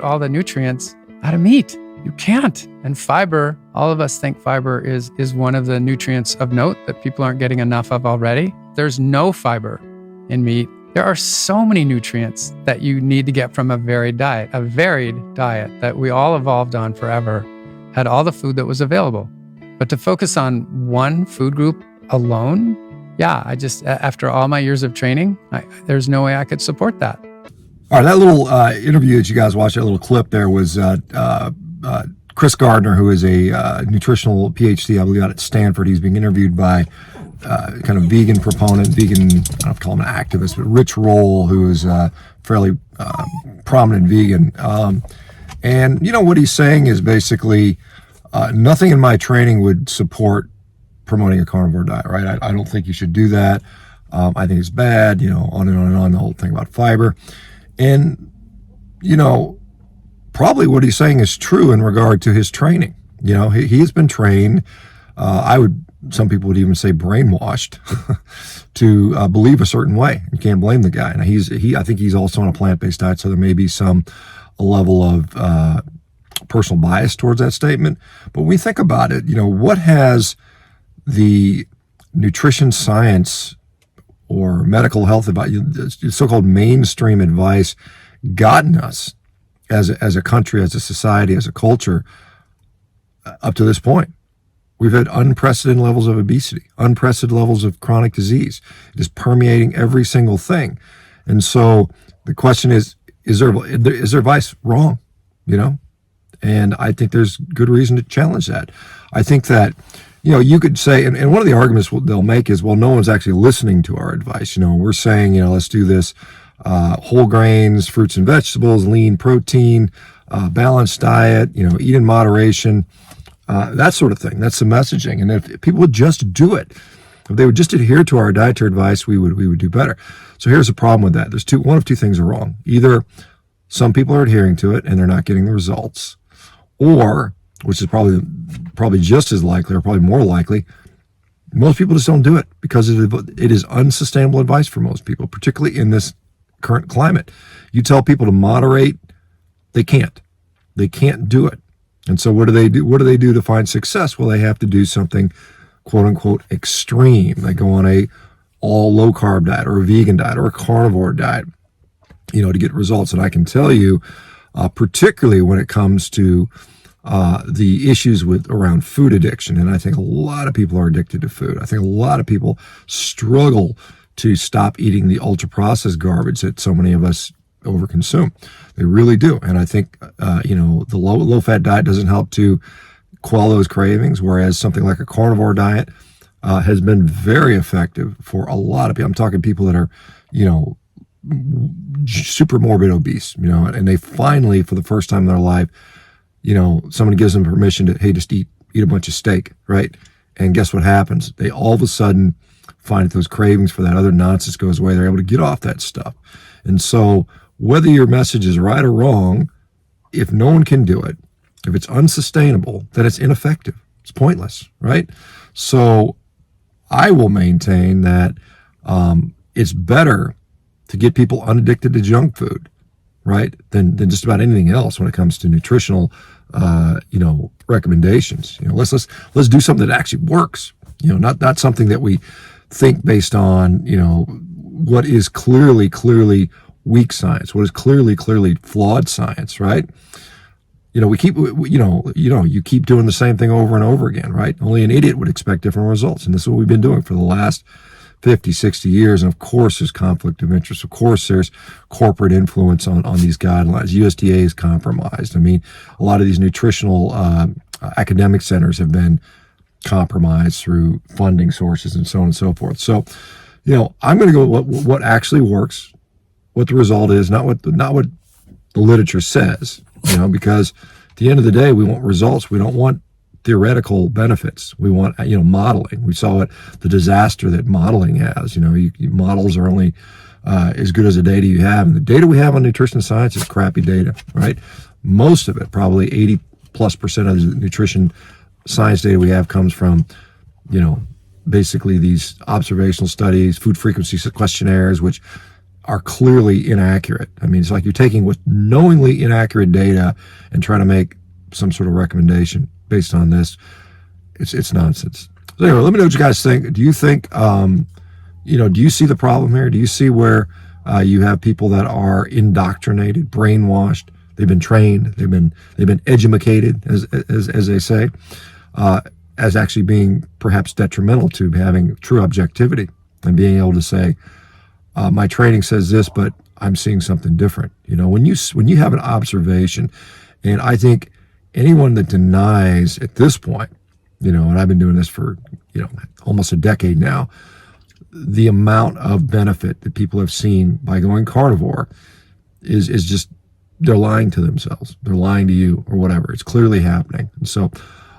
all the nutrients out of meat. You can't. And fiber, all of us think fiber is one of the nutrients of note that people aren't getting enough of already. There's no fiber in meat. There are so many nutrients that you need to get from a varied diet that we all evolved on forever, had all the food that was available. But to focus on one food group alone, after all my years of training, there's no way I could support that. All right, that little interview that you guys watched, that little clip there was Chris Gardner, who is a nutritional PhD, I believe, out at Stanford. He's being interviewed by kind of vegan proponent, I don't know if I call him an activist, but Rich Roll, who is a fairly prominent vegan. And, what he's saying is basically nothing in my training would support promoting a carnivore diet, right? I don't think you should do that. I think it's bad, on and on and on, the whole thing about fiber. And, probably what he's saying is true in regard to his training. He has been trained, some people would even say brainwashed to believe a certain way. You can't blame the guy. Now I think he's also on a plant-based diet, so there may be some level of personal bias towards that statement. But when we think about it, what has the nutrition science or medical health advice, so-called mainstream advice, gotten us as a country, as a society, as a culture up to this point? We've had unprecedented levels of obesity, unprecedented levels of chronic disease. It is permeating every single thing. And so the question is their advice wrong? And I think there's good reason to challenge that. I think that, you could say, and one of the arguments they'll make is, well, no one's actually listening to our advice. We're saying, let's do this whole grains, fruits and vegetables, lean protein, balanced diet, eat in moderation. That sort of thing. That's the messaging. And if people would just do it, if they would just adhere to our dietary advice, we would do better. So here's the problem with that. There's one of two things are wrong. Either some people are adhering to it and they're not getting the results, or, which is probably just as likely or probably more likely, most people just don't do it because it is unsustainable advice for most people, particularly in this current climate. You tell people to moderate, they can't. They can't do it. And so what do they do? What do they do to find success? Well, they have to do something, quote unquote, extreme. They go on a all low carb diet or a vegan diet or a carnivore diet, to get results. And I can tell you, particularly when it comes to the issues around food addiction, and I think a lot of people are addicted to food. I think a lot of people struggle to stop eating the ultra processed garbage that so many of us overconsume. They really do. And I think, the low fat diet doesn't help to quell those cravings, whereas something like a carnivore diet has been very effective for a lot of people. I'm talking people that are, super morbid obese, and they finally, for the first time in their life, somebody gives them permission to, hey, just eat a bunch of steak, right? And guess what happens? They all of a sudden find that those cravings for that other nonsense goes away. They're able to get off that stuff. And so whether your message is right or wrong, if no one can do it, if it's unsustainable, then it's ineffective. It's pointless, right? So I will maintain that it's better to get people unaddicted to junk food, right, than just about anything else when it comes to nutritional, recommendations. Let's do something that actually works. Not something that we think based on, what is clearly weak science, what is clearly flawed science, right? You keep doing the same thing over and over again, right? Only an idiot would expect different results. And this is what we've been doing for the last 50, 60 years. And of course, there's conflict of interest. Of course, there's corporate influence on these guidelines. USDA is compromised. I mean, a lot of these nutritional academic centers have been compromised through funding sources and so on and so forth. So, I'm going to go with what actually works, what the result is, not what the literature says, because at the end of the day, we want results. We don't want theoretical benefits. We want, modeling. We saw the disaster that modeling has. Models are only as good as the data you have. And the data we have on nutrition science is crappy data, right? Most of it, probably 80+% of the nutrition science data we have comes from, basically these observational studies, food frequency questionnaires, which are clearly inaccurate. I mean, it's like you're taking with knowingly inaccurate data and trying to make some sort of recommendation based on this. It's nonsense. So anyway, let me know what you guys think. Do you think, do you see the problem here? Do you see where you have people that are indoctrinated, brainwashed? They've been trained. They've been edumacated, as they say, as actually being perhaps detrimental to having true objectivity and being able to say, my training says this, but I'm seeing something different. When you have an observation, and I think anyone that denies at this point, and I've been doing this for almost a decade now, the amount of benefit that people have seen by going carnivore is just, they're lying to themselves. They're lying to you or whatever. It's clearly happening. And so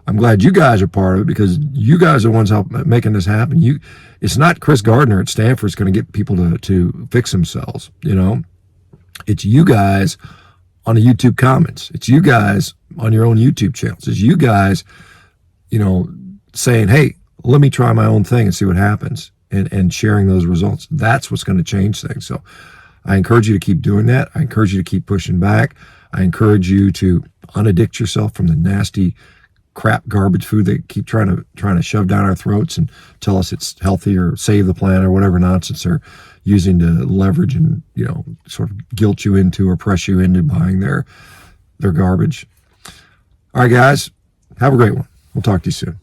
I'm glad you guys are part of it, because you guys are the ones making this happen. It's not Chris Gardner at Stanford that's going to get people to fix themselves. It's you guys on the YouTube comments. It's you guys on your own YouTube channels. It's you guys, saying, hey, let me try my own thing and see what happens, and sharing those results. That's what's going to change things. So I encourage you to keep doing that. I encourage you to keep pushing back. I encourage you to unaddict yourself from the nasty crap garbage food they keep trying to shove down our throats and tell us it's healthy or save the planet or whatever nonsense they're using to leverage and sort of guilt you into or press you into buying their garbage. All right, guys, have a great one. We'll talk to you soon.